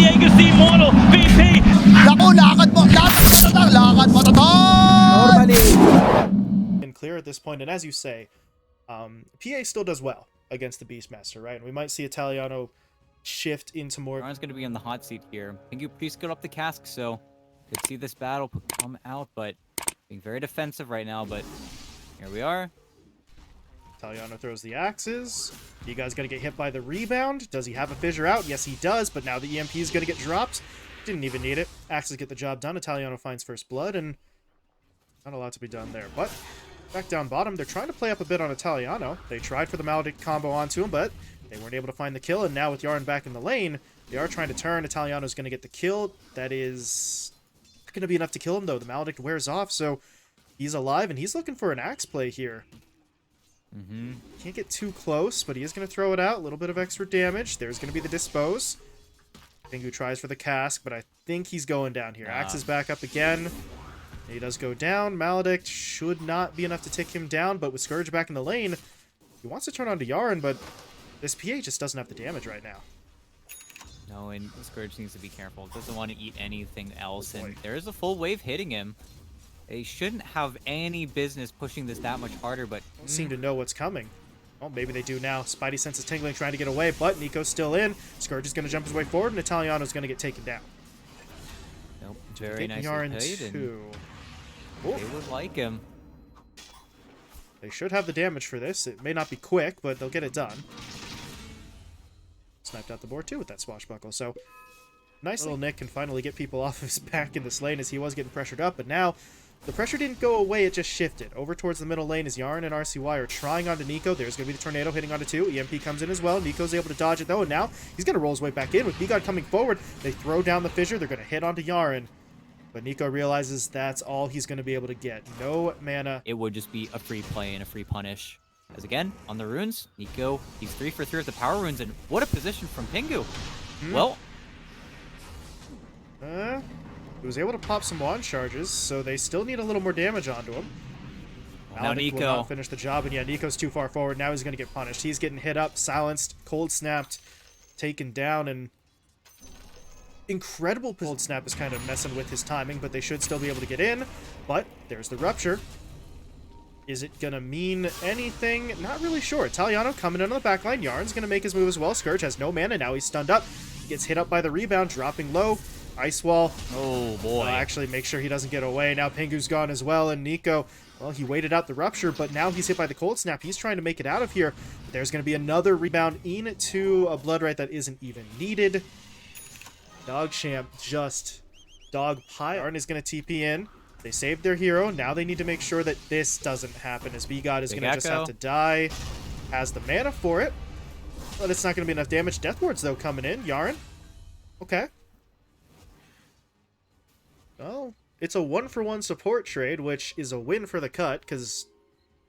Legacy Immortal VP. Naku, lakad mo! Lakad mo to! And clear at this point, and as you say, PA still does well against the Beastmaster, right? And we might see Italiano shift into more. Aaron's going to be on the hot seat here. I think you pretty skilled up the cask, so could see this battle come out, but being very defensive right now. But here we are. Italiano throws the axes. You guys gonna get hit by the rebound. Does he have a fissure out? Yes, he does, but now the EMP is gonna get dropped. Didn't even need it. Axes get the job done. Italiano finds first blood, and not a lot to be done there. But back down bottom, they're trying to play up a bit on Italiano. They tried for the Maledict combo onto him, but they weren't able to find the kill, and now with Yarn back in the lane, they are trying to turn. Italiano's gonna get the kill. That is not gonna be enough to kill him, though. The Maledict wears off, so he's alive, and he's looking for an axe play here. Can't get too close, but he is going to throw it out. A little bit of extra damage. There's going to be the dispose. Pingu tries for the cask, but I think he's going down here. Axe is back up again. He does go down. Maledict should not be enough to take him down, but with Scourge back in the lane, he wants to turn on to Yarn, but this PA just doesn't have the damage right now. No, and Scourge needs to be careful. Doesn't want to eat anything else, and there is a full wave hitting him. They shouldn't have any business pushing this that much harder, but don't seem to know what's coming. Well, maybe they do now. Spidey sense is tingling, trying to get away, but Nico's still in. Scourge is going to jump his way forward, and Italiano's going to get taken down. Nope, very nicely played. They would like him. They should have the damage for this. It may not be quick, but they'll get it done. Sniped out the board, too, with that swashbuckle. So, nice little Nick can finally get people off of his back in this lane as he was getting pressured up, but now the pressure didn't go away, it just shifted. Over towards the middle lane as Yarn and RCY are trying onto Nico. There's going to be the tornado hitting onto 2. EMP comes in as well. Nico's able to dodge it, though, and now he's going to roll his way back in. With B-God coming forward, they throw down the fissure. They're going to hit onto Yarn. But Nico realizes that's all he's going to be able to get. No mana. It would just be a free play and a free punish. As again, on the runes, Nico, he's 3 for 3 with the power runes, and what a position from Pingu. Well, he was able to pop some wand charges, so they still need a little more damage onto him. Now Nico will not finish the job, and yeah, Nico's too far forward. Now he's going to get punished. He's getting hit up, silenced, cold snapped, taken down, and incredible cold snap is kind of messing with his timing, but they should still be able to get in. But there's the rupture. Is it going to mean anything? Not really sure. Italiano coming in on the backline. Yarn's going to make his move as well. Scourge has no mana. Now he's stunned up. He gets hit up by the rebound, dropping low. Ice wall. Oh, boy. Actually, make sure he doesn't get away. Now Pingu's gone as well, and Nico, well, he waited out the rupture, but now he's hit by the cold snap. He's trying to make it out of here. But there's going to be another rebound into a blood right that isn't even needed. DogChamp just dog pie. Arn is going to TP in. They saved their hero. Now they need to make sure that this doesn't happen, as B-God is going to just have to die. Has the mana for it, but it's not going to be enough damage. Death Wards, though, coming in. Yarn. Okay. Well, it's a 1-for-1 support trade, which is a win for the cut, because,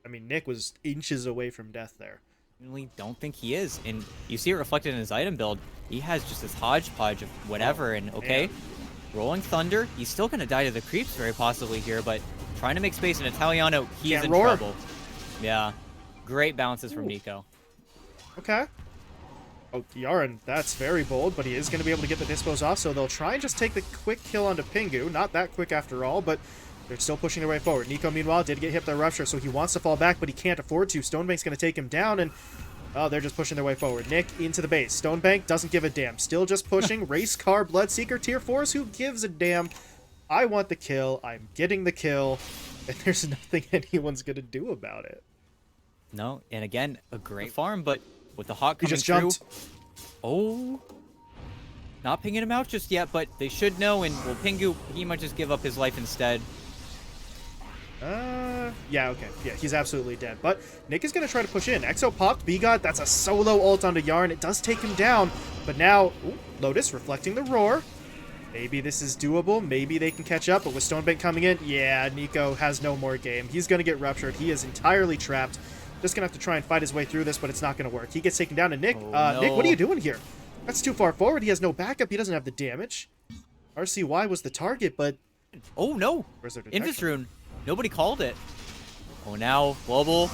I mean, Nick was inches away from death there. I really don't think he is, and you see it reflected in his item build. He has just this hodgepodge of whatever, and okay, Rolling Thunder, he's still going to die to the creeps very possibly here, but trying to make space in Italiano, he's in trouble. Yeah, great bounces from Nico. Okay. Oh, Yarn, that's very bold, but he is going to be able to get the dispose off, so they'll try and just take the quick kill onto Pingu. Not that quick after all, but they're still pushing their way forward. Nico, meanwhile, did get hit by Rupture, so he wants to fall back, but he can't afford to. Stonebank's going to take him down, and oh, they're just pushing their way forward. Nick into the base. Stonebank doesn't give a damn. Still just pushing. Race car, Bloodseeker, tier 4s. Who gives a damn? I want the kill. I'm getting the kill, and there's nothing anyone's going to do about it. No, and again, a great farm, but with the hawk coming he just jumped. Oh, not pinging him out just yet, but they should know, and well, Pingu, he might just give up his life instead. Yeah, okay. Yeah, he's absolutely dead. But Nick is going to try to push in. Exo popped. B-God, that's a solo ult onto Yarn. It does take him down. But now, ooh, Lotus reflecting the roar. Maybe this is doable. Maybe they can catch up. But with Stonebank coming in, yeah, Nico has no more game. He's going to get ruptured. He is entirely trapped. Just going to have to try and fight his way through this, but it's not going to work. He gets taken down. And Nick, no. Nick, what are you doing here? That's too far forward. He has no backup. He doesn't have the damage. RCY was the target, but... Oh, no. Where's their detection? Invis rune. Nobody called it. Oh, now, Global.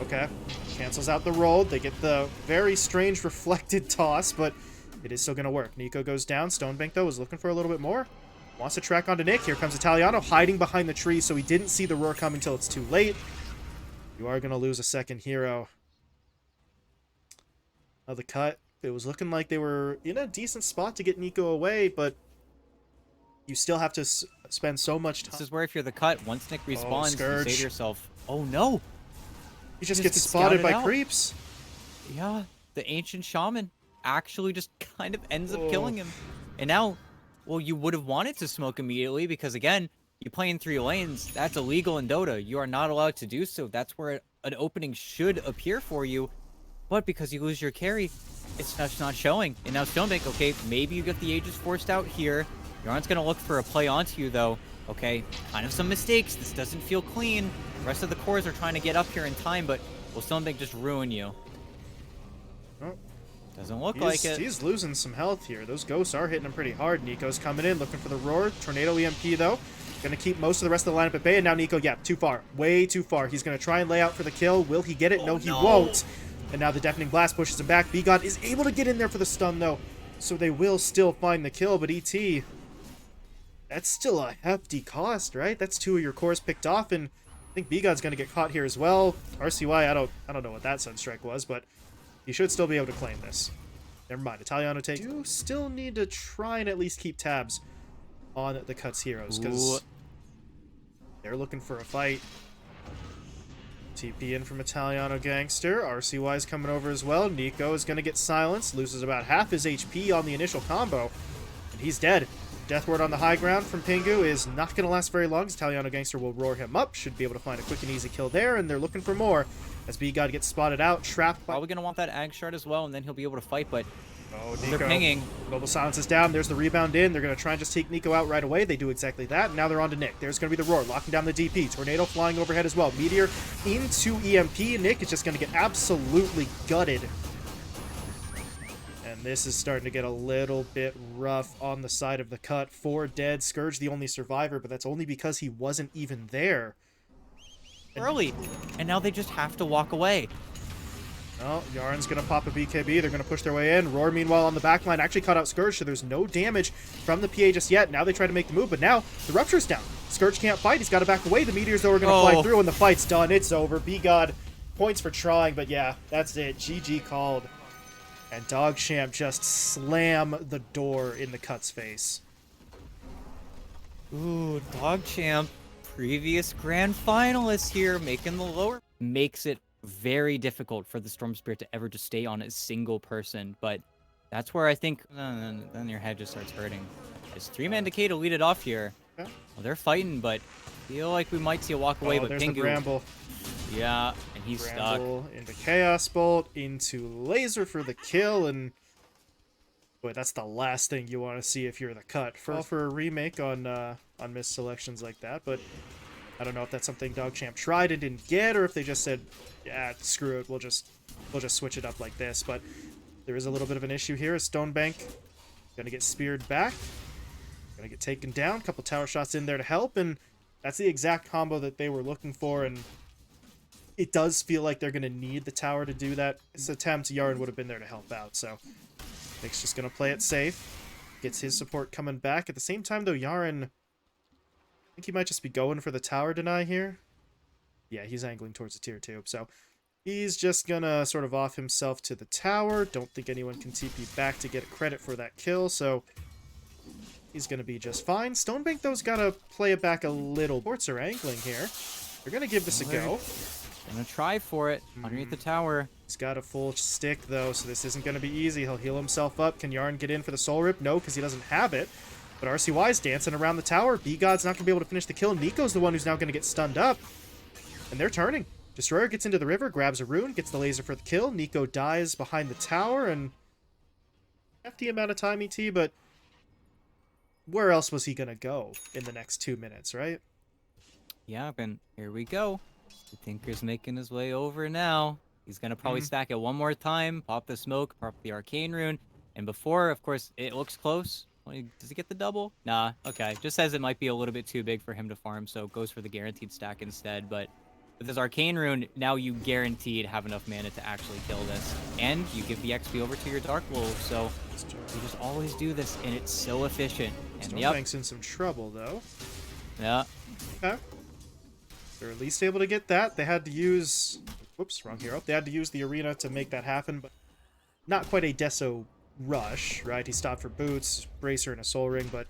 Okay. Cancels out the roll. They get the very strange reflected toss, but it is still going to work. Nico goes down. Stonebank, though, is looking for a little bit more. Wants to track onto Nick. Here comes Italiano hiding behind the tree, so he didn't see the roar coming until it's too late. You are going to lose a second hero. The cut. It was looking like they were in a decent spot to get Nico away, but you still have to spend so much time. This is where if you're the cut, once Nick respawns, you Scourge. say to yourself, oh no! He just He gets gets spotted scouted by out. creeps. Yeah, the ancient shaman actually just kind of ends up killing him. And now, well, you would have wanted to smoke immediately because, again, you play in 3 lanes. That's illegal in Dota. You are not allowed to do so. That's where an opening should appear for you. But because you lose your carry, it's just not showing. And now Stonebank, okay, maybe you get the Aegis forced out here. Yarn's going to look for a play onto you, though. Okay, kind of some mistakes. This doesn't feel clean. The rest of the cores are trying to get up here in time, but will Stonebank just ruin you? Oh. Doesn't look like it. He's losing some health here. Those ghosts are hitting him pretty hard. Nico's coming in, looking for the roar. Tornado EMP, though. Going to keep most of the rest of the lineup at bay. And now Nico, yeah, too far. Way too far. He's going to try and lay out for the kill. Will he get it? No, he won't. And now the Deafening Blast pushes him back. B-God is able to get in there for the stun, though. So they will still find the kill. But ET, that's still a hefty cost, right? That's 2 of your cores picked off. And I think B-God's going to get caught here as well. RCY, I don't know what that Sunstrike was, but he should still be able to claim this. Never mind. Italiano takes. You still need to try and at least keep tabs on the Cuts heroes because they're looking for a fight. TP in from Italiano Gangster. RCY is coming over as well. Nico is going to get silenced. Loses about half his HP on the initial combo. And he's dead. Death Ward on the high ground from Pingu is not going to last very long. Italiano Gangster will roar him up. Should be able to find a quick and easy kill there. And they're looking for more. As B-God gets spotted out, trapped by... Probably going to want that Ag Shard as well, and then he'll be able to fight, but Nico. they're pinging. Global Silence is down. There's the rebound in. They're going to try and just take Nico out right away. They do exactly that. Now they're on to Nick. There's going to be the roar, locking down the DP. Tornado flying overhead as well. Meteor into EMP. Nick is just going to get absolutely gutted. And this is starting to get a little bit rough on the side of the cut. 4 dead. Scourge the only survivor, but that's only because he wasn't even there. Early, and now they just have to walk away. Oh, Yarn's going to pop a BKB. They're going to push their way in. Roar, meanwhile, on the back line, actually caught out Scourge, so there's no damage from the PA just yet. Now they try to make the move, but now the Rupture's down. Scourge can't fight. He's got to back away. The Meteors, though, are going to fly through, and the fight's done. It's over. B-God points for trying, but yeah, that's it. GG called. And DogChamp just slam the door in the Cut's face. Ooh, DogChamp, previous grand finalist here, making the lower. Makes it very difficult for the Storm Spirit to ever just stay on a single person, but that's where I think then your head just starts hurting. Is 3-man Decay to lead it off here. Okay. Well, they're fighting, but feel like we might see a walk away, but there's Pingu. the Bramble. Yeah, and he's Bramble into Chaos Bolt, into Laser for the kill, and boy, that's the last thing you want to see if you're the Cut. For a remake on missed selections like that, but I don't know if that's something DogChamp tried and didn't get, or if they just said, yeah, screw it, we'll just switch it up like this. But there is a little bit of an issue here. Stonebank gonna get speared back, gonna get taken down. A couple tower shots in there to help, and that's the exact combo that they were looking for. And it does feel like they're gonna need the tower to do that. This attempt, Yarn would have been there to help out. So Nick's just gonna play it safe. Gets his support coming back. At the same time, though, Yarn, I think he might just be going for the tower deny here. Yeah, he's angling towards the tier 2. So he's just gonna sort of off himself to the tower. Don't think anyone can TP back to get credit for that kill. So he's gonna be just fine. Stonebank, though, has got to play it back a little. Ports are angling here. They're gonna give this a go. Gonna try for it underneath the tower. He's got a full stick, though, so this isn't gonna be easy. He'll heal himself up. Can Yarn get in for the Soul Rip? No, because he doesn't have it. But RCY's dancing around the tower. B-God's not going to be able to finish the kill. Nico's the one who's now going to get stunned up. And they're turning. Destroyer gets into the river, grabs a rune, gets the laser for the kill. Nico dies behind the tower, and hefty amount of time, ET, but where else was he going to go in the next 2 minutes, right? Yeah, and here we go. The Tinker's making his way over now. He's going to probably stack it one more time, pop the smoke, pop the arcane rune, and before, of course, it looks close. Does he get the double? Nah, okay. Just says it might be a little bit too big for him to farm, so goes for the guaranteed stack instead. But With this Arcane Rune, now you guaranteed have enough mana to actually kill this. And you give the XP over to your Dark Wolf, so you just always do this, and it's so efficient. And Stonebank's in some trouble, though. Yeah. Okay. They're at least able to get that. They had to use... Whoops, wrong hero. They had to use the arena to make that happen, but not quite a Deso rush, right? He stopped for boots, bracer, and a soul ring, but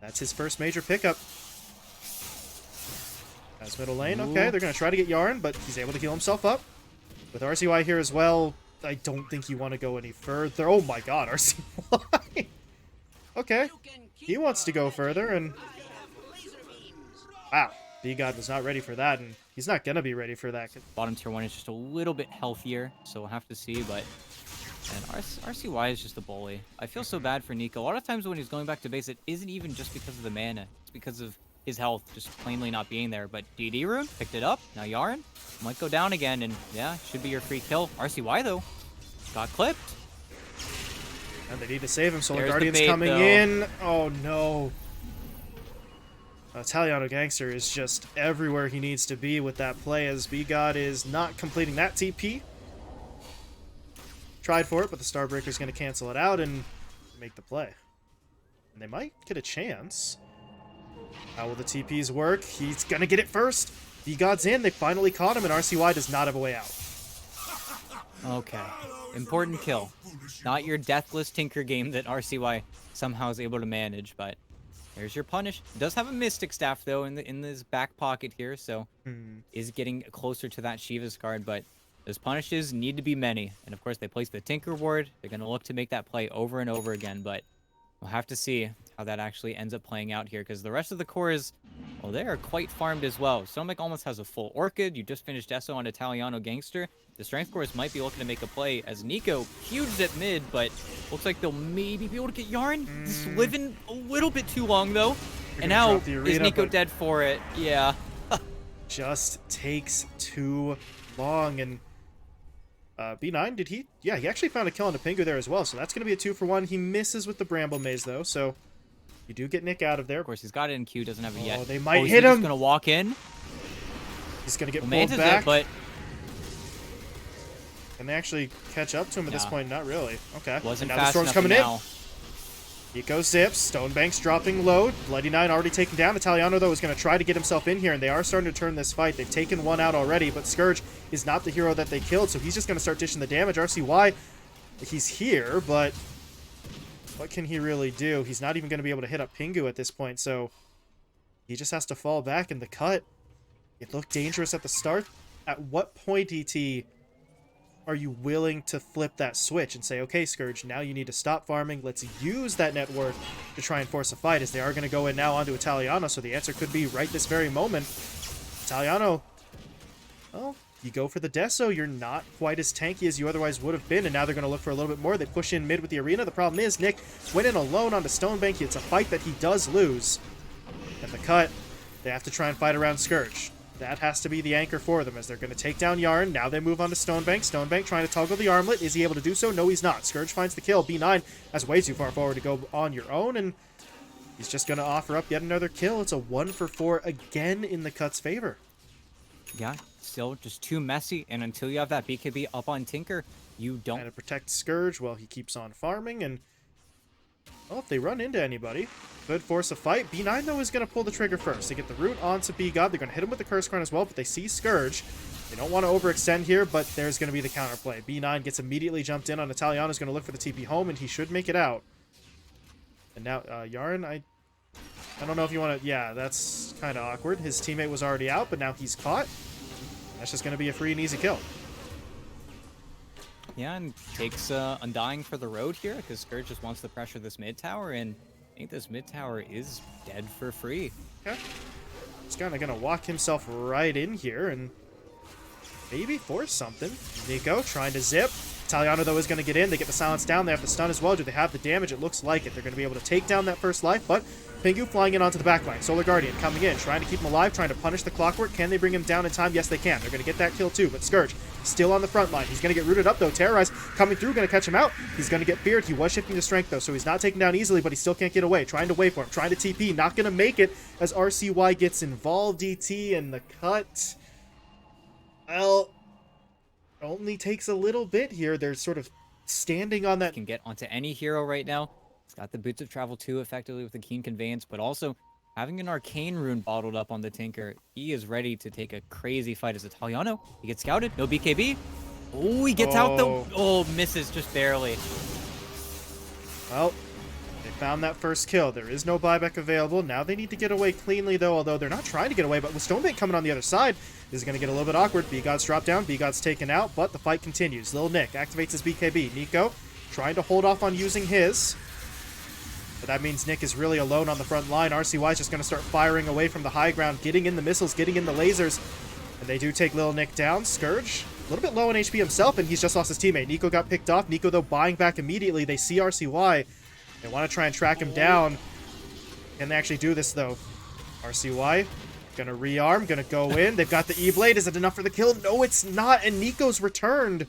that's his first major pickup. As middle lane, okay, they're going to try to get Yarn, but he's able to heal himself up. With RCY here as well, I don't think you want to go any further. Oh my god, RCY! Okay, he wants to go further, and... Wow, B-God was not ready for that, and he's not going to be ready for that. Bottom tier 1 is just a little bit healthier, so we'll have to see, but... And RCY is just a bully. I feel so bad for Nico. A lot of times when he's going back to base, it isn't even just because of the mana. It's because of his health just plainly not being there. But DD Rune picked it up. Now Yarn might go down again, and yeah, should be your free kill. RCY, though, got clipped. And they need to save him. Solar There's the Guardian's bait, coming though. in. Oh, no. Italiano Gangster is just everywhere he needs to be with that play, as B-God is not completing that TP. Tried for it, but the Starbreaker's going to cancel it out and make the play. And they might get a chance. How will the TPs work? He's going to get it first. B-God's in. They finally caught him, and RCY does not have a way out. Okay. Important kill. Not your deathless Tinker game that RCY somehow is able to manage, but there's your punish. Does have a Mystic Staff, though, in this back pocket here, so is getting closer to that Shiva's card, but those punishes need to be many. And of course, they place the Tinker Ward. They're going to look to make that play over and over again, but we'll have to see how that actually ends up playing out here, because the rest of the cores, well, they are quite farmed as well. Stonebank almost has a full Orchid. You just finished Deso on Italiano Gangster. The Strength cores might be looking to make a play as Nico huge at mid, but looks like they'll maybe be able to get Yarn. This is living a little bit too long, though. And now, is Nico dead for it? Yeah. Just takes too long, and... B9, did he? Yeah, he actually found a kill on the Pingu there as well, so that's going to be a 2-for-1. He misses with the Bramble Maze, though, so you do get Nick out of there. Of course, he's got it in Q, doesn't have it yet. Oh, they might hit him! He's going to walk in. He's going to get Well, pulled back. It, but... Can they actually catch up to him at this point? Not really. Okay. Wasn't and now the fast storm's enough coming now. in. Eco zips. Stonebank's dropping low. Bloody Nine already taken down. Italiano, though, is going to try to get himself in here, and they are starting to turn this fight. They've taken one out already, but Scourge is not the hero that they killed, so he's just going to start dishing the damage. RCY, he's here, but what can he really do? He's not even going to be able to hit up Pingu at this point, so he just has to fall back in the cut. It looked dangerous at the start. At what point, ET, are you willing to flip that switch and say, okay, Scourge, now you need to stop farming. Let's use that net worth to try and force a fight, as they are going to go in now onto Italiano, so the answer could be right this very moment. Italiano, well, you go for the Deso. You're not quite as tanky as you otherwise would have been, and now they're going to look for a little bit more. They push in mid with the arena. The problem is Nick went in alone onto Stonebank. It's a fight that he does lose. At the cut, they have to try and fight around Scourge. That has to be the anchor for them, as they're going to take down Yarn. Now they move on to Stonebank. Stonebank trying to toggle the armlet. Is he able to do so? No, he's not. Scourge finds the kill. B9 that's way too far forward to go on your own, and he's just going to offer up yet another kill. It's a 1-for-4 again in the cut's favor. Yeah, still just too messy, and until you have that BKB up on Tinker, you don't... Trying to protect Scourge while he keeps on farming, and well, if they run into anybody, could force a fight. B9, though, is going to pull the trigger first. They get the root onto B-God. They're going to hit him with the Curse Crown as well, but they see Scourge. They don't want to overextend here, but there's going to be the counterplay. B9 gets immediately jumped in on Italiano. Is going to look for the TP home, and he should make it out. And now, Yarn, I don't know if you want to... Yeah, that's kind of awkward. His teammate was already out, but now he's caught. That's just going to be a free and easy kill. Yeah, and takes Undying for the road here, because Scourge just wants to pressure this mid tower, and I think this mid tower is dead for free. Okay. He's kind of going to walk himself right in here and maybe force something. Nico trying to zip. Italiano, though, is going to get in. They get the silence down. They have the stun as well. Do they have the damage? It looks like it. They're going to be able to take down that first life, but Pingu flying in onto the backline. Solar Guardian coming in, trying to keep him alive, trying to punish the Clockwork. Can they bring him down in time? Yes, they can. They're going to get that kill too, but Scourge still on the front line. He's going to get rooted up, though. Terrorize coming through, going to catch him out. He's going to get feared. He was shifting to strength, though, so he's not taken down easily, but he still can't get away. Trying to wait for him, trying to TP. Not going to make it as RCY gets involved. DT and the cut. Well, only takes a little bit here. They're sort of standing on that. Can get onto any hero right now. He's got the Boots of Travel too, effectively with the Keen Conveyance, but also having an Arcane Rune bottled up on the Tinker. He is ready to take a crazy fight as Italiano. He gets scouted. No BKB. Oh, he gets out though. Oh, misses just barely. Well, they found that first kill. There is no buyback available. Now they need to get away cleanly, though, although they're not trying to get away. But with Stonebank coming on the other side, this is going to get a little bit awkward. B-God's dropped down. B-God's taken out, but the fight continues. Lil Nick activates his BKB. Nico trying to hold off on using his. But that means Nick is really alone on the front line. RCY is just going to start firing away from the high ground, getting in the missiles, getting in the lasers. And they do take Lil Nick down. Scourge, a little bit low on HP himself, and he's just lost his teammate. Nico got picked off. Nico, though, buying back immediately. They see RCY. They want to try and track him down. Can they actually do this, though? RCY going to rearm, going to go in. They've got the E-Blade. Is it enough for the kill? No, it's not, and Nico's returned.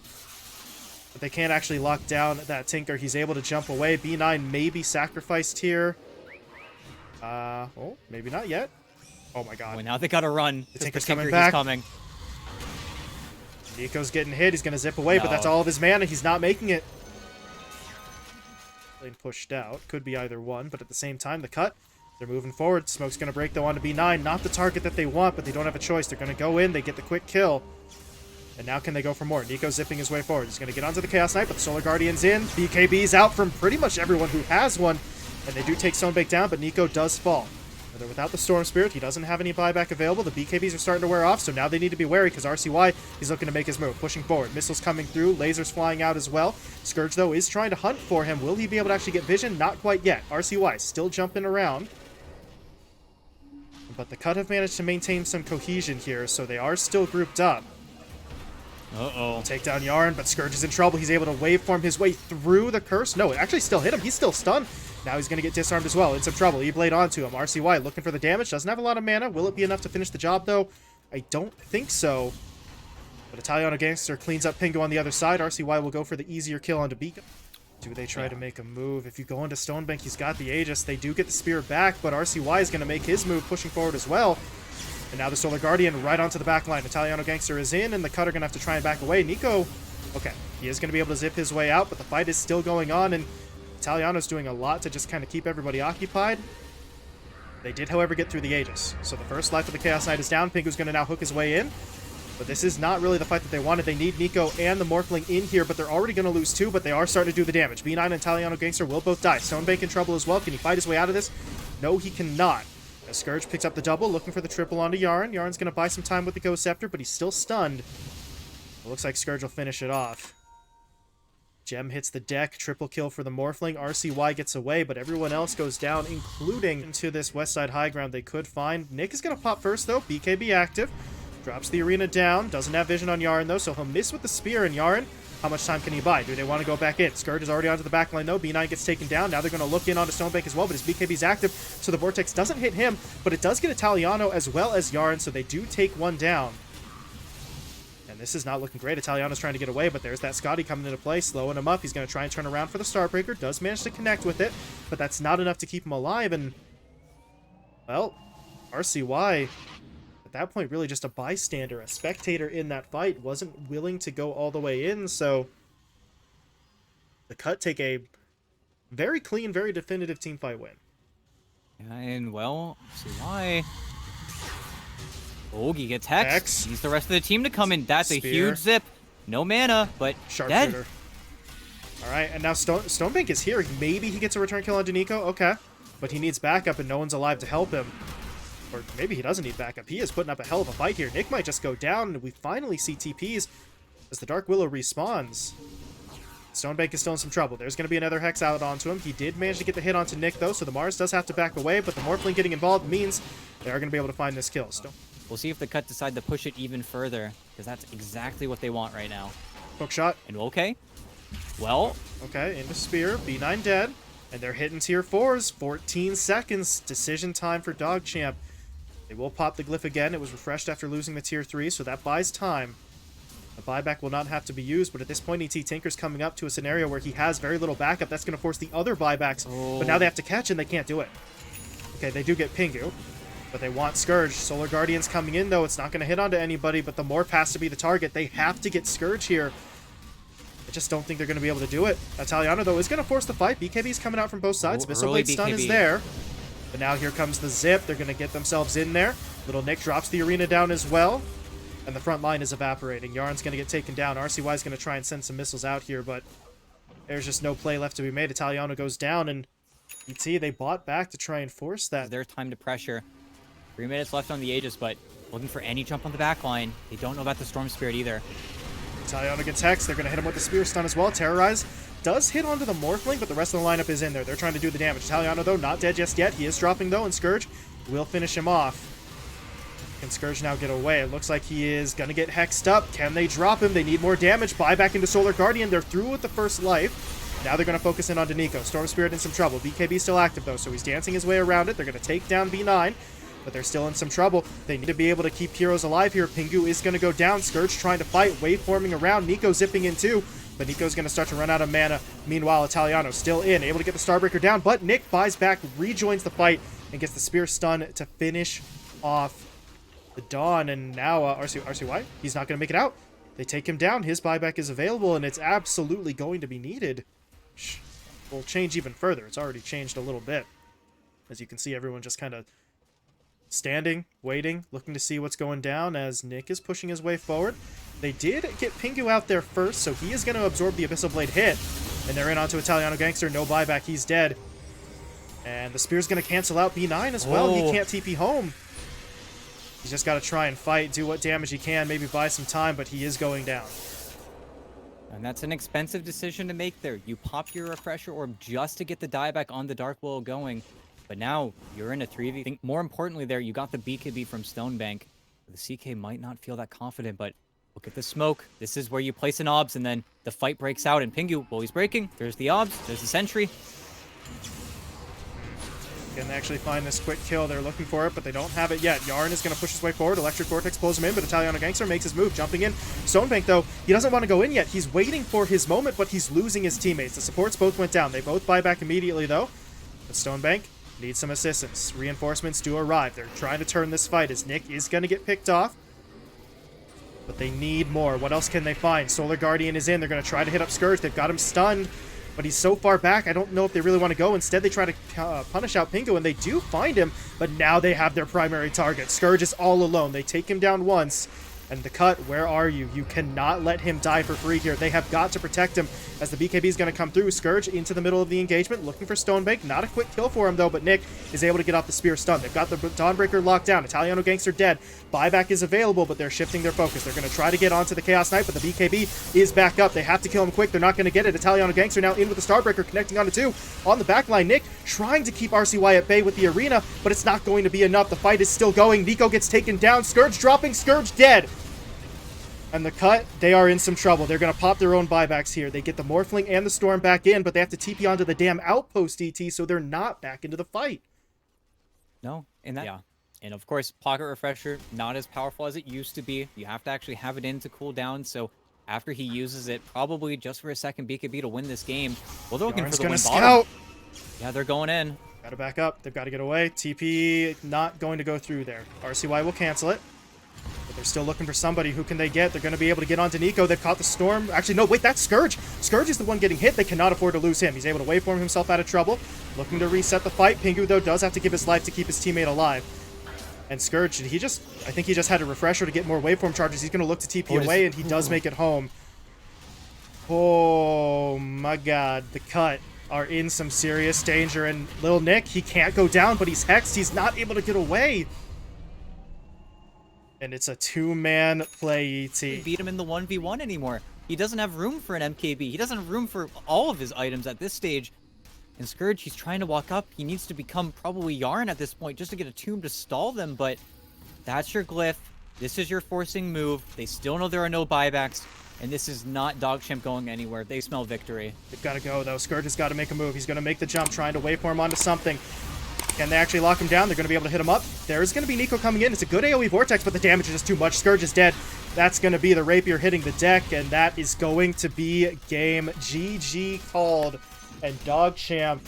But they can't actually lock down that Tinker. He's able to jump away. B9 may be sacrificed here. Oh, maybe not yet. Oh my god. Well, now they gotta run. The Tinker's Tinker, coming back. He's coming. Nico's getting hit. He's going to zip away, No. but that's all of his mana. He's not making it. Lane pushed out. Could be either one, but at the same time, the cut. They're moving forward. Smoke's going to break, though, onto B9. Not the target that they want, but they don't have a choice. They're going to go in. They get the quick kill. And now can they go for more? Nico zipping his way forward. He's going to get onto the Chaos Knight, but the Solar Guardian's in. BKB's out from pretty much everyone who has one. And they do take Stonebank down, but Nico does fall. They're without the Storm Spirit. He doesn't have any buyback available. The BKBs are starting to wear off, so now they need to be wary because RCY, he's looking to make his move. Pushing forward. Missiles coming through. Lasers flying out as well. Scourge, though, is trying to hunt for him. Will he be able to actually get vision? Not quite yet. RCY still jumping around. But the Cut have managed to maintain some cohesion here, so they are still grouped up. Uh-oh. Take down Yarn, but Scourge is in trouble. He's able to waveform his way through the curse. No, it actually still hit him. He's still stunned. Now he's going to get disarmed as well. In some trouble. E-Blade onto him. RCY looking for the damage. Doesn't have a lot of mana. Will it be enough to finish the job, though? I don't think so. But Italiano Gangster cleans up Pingu on the other side. RCY will go for the easier kill onto Beacon. Do they try to make a move? If you go into Stonebank, he's got the Aegis. They do get the Spear back, but RCY is going to make his move, pushing forward as well. And now the Solar Guardian right onto the back line. Italiano Gangster is in, and the Cut are going to have to try and back away. Nico, okay, he is going to be able to zip his way out, but the fight is still going on, and Italiano's doing a lot to just kind of keep everybody occupied. They did, however, get through the Aegis. So the first life of the Chaos Knight is down. Pingu's going to now hook his way in. But this is not really the fight that they wanted. They need Nico and the Morphling in here, but they're already going to lose two, but they are starting to do the damage. B9 and Italiano Gangster will both die. Stonebank in trouble as well. Can he fight his way out of this? No, he cannot. As Scourge picks up the double, looking for the triple onto Yarn. Yarn's going to buy some time with the Ghost Scepter, but he's still stunned. It looks like Scourge will finish it off. Gem hits the deck. Triple kill for the Morphling. RCY gets away, but everyone else goes down, including into this west side high ground they could find. Nick is going to pop first, though. BKB active. Drops the arena down. Doesn't have vision on Yarn, though, so he'll miss with the spear. And Yarn, how much time can he buy? Do they want to go back in? Scourge is already onto the back line, though. B9 gets taken down. Now they're going to look in onto Stonebank as well, but his BKB's active, so the Vortex doesn't hit him, but it does get Italiano as well as Yarn, so they do take one down. And this is not looking great. Italiano's trying to get away, but there's that Scotty coming into play, slowing him up. He's going to try and turn around for the Starbreaker. Does manage to connect with it, but that's not enough to keep him alive, and, well, RCY... at that point, really just a bystander, a spectator in that fight, wasn't willing to go all the way in, so the Cut take a very clean, very definitive teamfight win. And, well, see why. Ogie gets Hex. Hex. Needs the rest of the team to come in. That's a Spear. huge zip. No mana, but Sharpshooter. dead. All right, and now Stonebank is here. Maybe he gets a return kill on Nico. Okay, but he needs backup, and no one's alive to help him. Or maybe he doesn't need backup. He is putting up a hell of a fight here. Nick might just go down, and we finally see TPs as the Dark Willow respawns. Stonebank is still in some trouble. There's going to be another Hex out onto him. He did manage to get the hit onto Nick, though, so the Mars does have to back away, but the Morphling getting involved means they are going to be able to find this kill. We'll see if the Cut decide to push it even further, because that's exactly what they want right now. Hook shot. And okay. Well, Okay, into Spear. B9 dead. And they're hitting tier 4s. 14 seconds. Decision time for DogChamp. They will pop the glyph again. It was refreshed after losing the tier 3, so that buys time. The buyback will not have to be used, but at this point, ET Tinker's coming up to a scenario where he has very little backup. That's going to force the other buybacks, but now they have to catch and they can't do it. Okay, they do get Pingu, But they want Scourge. Solar Guardian's coming in, though. It's not going to hit onto anybody, but the Morph has to be the target. They have to get Scourge here. I just don't think they're going to be able to do it. Italiano, though, is going to force the fight. BKB's coming out from both sides. Missile Blade stun is there. But now here comes the Zip. They're going to get themselves in there. Little Nick drops the arena down as well. And the front line is evaporating. Yarn's going to get taken down. RCY's going to try and send some missiles out here, but there's just no play left to be made. Italiano goes down, and ET, they bought back to try and force that. Their time to pressure. 3 minutes left on the Aegis, but looking for any jump on the back line. They don't know about the Storm Spirit either. Italiano gets Hex. They're going to hit him with the Spear Stun as well. Terrorize does hit onto the Morphling, but the rest of the lineup is in there. They're trying to do the damage. Italiano, though, not dead just yet. He is dropping, though, and Scourge will finish him off. Can Scourge now get away? It looks like he is going to get hexed up. Can they drop him? They need more damage. Buy back into Solar Guardian. They're through with the first life. Now they're going to focus in on Danico. Storm Spirit in some trouble. BKB still active, though, so he's dancing his way around it. They're going to take down B9, but they're still in some trouble. They need to be able to keep heroes alive here. Pingu is going to go down. Scourge trying to fight. Waveforming around. Nico zipping in, too, but Nico's going to start to run out of mana. Meanwhile, Italiano still in, able to get the Starbreaker down, but Nick buys back, rejoins the fight, and gets the Spear Stun to finish off the Dawn. And now RCY, he's not going to make it out. They take him down. His buyback is available, and it's absolutely going to be needed. Will change even further. It's already changed a little bit. As you can see, everyone just kind of standing, waiting, looking to see what's going down as Nick is pushing his way forward. They did get Pingu out there first, so he is going to absorb the Abyssal Blade hit. And they're in onto Italiano Gangster. No buyback. He's dead. And the Spear's going to cancel out B9 as well. He can't TP home. He's just got to try and fight, do what damage he can, maybe buy some time, but he is going down. And that's an expensive decision to make there. You pop your Refresher Orb just to get the dieback on the Dark Willow going. But now you're in a 3v. I think more importantly there, you got the BKB from Stonebank. The CK might not feel that confident, but look at the smoke. This is where you place an obs, and then the fight breaks out. And Pingu, well, he's breaking. There's the obs. There's the sentry. Can they actually find this quick kill? They're looking for it, but they don't have it yet. Yarn is going to push his way forward. Electric Vortex pulls him in, but Italiano Gangster makes his move, jumping in. Stonebank, though, he doesn't want to go in yet. He's waiting for his moment, but he's losing his teammates. The supports both went down. They both buy back immediately, though. But Stonebank needs some assistance. Reinforcements do arrive. They're trying to turn this fight as Nick is going to get picked off. But they need more. What else can they find? Solar Guardian is in. They're going to try to hit up Scourge. They've got him stunned, but he's so far back, I don't know if they really want to go. Instead, they try to punish out Pingu, and they do find him, but now they have their primary target. Scourge is all alone. They take him down once, and the cut, where are you? You cannot let him die for free here. They have got to protect him as the BKB is going to come through. Scourge into the middle of the engagement, looking for Stonebank. Not a quick kill for him, though, but Nick is able to get off the Spear Stun. They've got the Dawnbreaker locked down. Italiano Gangster dead. Buyback is available, but they're shifting their focus. They're going to try to get onto the Chaos Knight, but the BKB is back up. They have to kill him quick. They're not going to get it. Italiano Gangster now in with the Starbreaker, connecting onto two. On the backline, Nick trying to keep RCY at bay with the arena, but it's not going to be enough. The fight is still going. Nico gets taken down. Scourge dropping. Scourge dead. And the cut, they are in some trouble. They're going to pop their own buybacks here. They get the Morphling and the Storm back in, but they have to TP onto the damn outpost, DT, so they're not back into the fight. No, and that... Yeah. And of course, Pocket Refresher, not as powerful as it used to be. You have to actually have it in to cool down, so after he uses it, probably just for a second BKB to win this game. Well, they're looking Yarn's for the win scout. bottom. Yeah, they're going in. Got to back up. They've got to get away. TP not going to go through there. RCY will cancel it. But they're still looking for somebody. Who can they get? They're going to be able to get onto Nico. They've caught the Storm. Actually, no, wait, that's Scourge. Scourge is the one getting hit. They cannot afford to lose him. He's able to waveform himself out of trouble. Looking to reset the fight. Pingu, though, does have to give his life to keep his teammate alive. And Scourge, I think he just had a refresher to get more waveform charges. He's going to look to TP away, and he does make it home. Oh, my God. The cut are in some serious danger. And Lil Nick, he can't go down, but he's hexed. He's not able to get away. And it's a two-man play, ET. Beat him in the 1v1 anymore. He doesn't have room for an MKB. He doesn't have room for all of his items at this stage. And Scourge, he's trying to walk up. He needs to become probably Yarn at this point just to get a tomb to stall them, but that's your glyph. This is your forcing move. They still know there are no buybacks, and this is not DogChamp going anywhere. They smell victory. They've got to go, though. Scourge has got to make a move. He's going to make the jump, trying to waveform onto something. Can they actually lock him down? They're going to be able to hit him up. There's going to be Nico coming in. It's a good AoE Vortex, but the damage is just too much. Scourge is dead. That's going to be the Rapier hitting the deck, and that is going to be game. GG called. And DogChamp,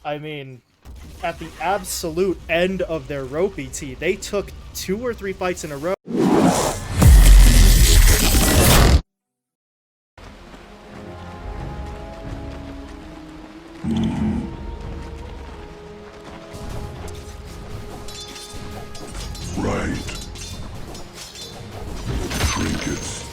I mean, at the absolute end of their rope, BT. They took 2 or 3 fights in a row. Right. Trinkets.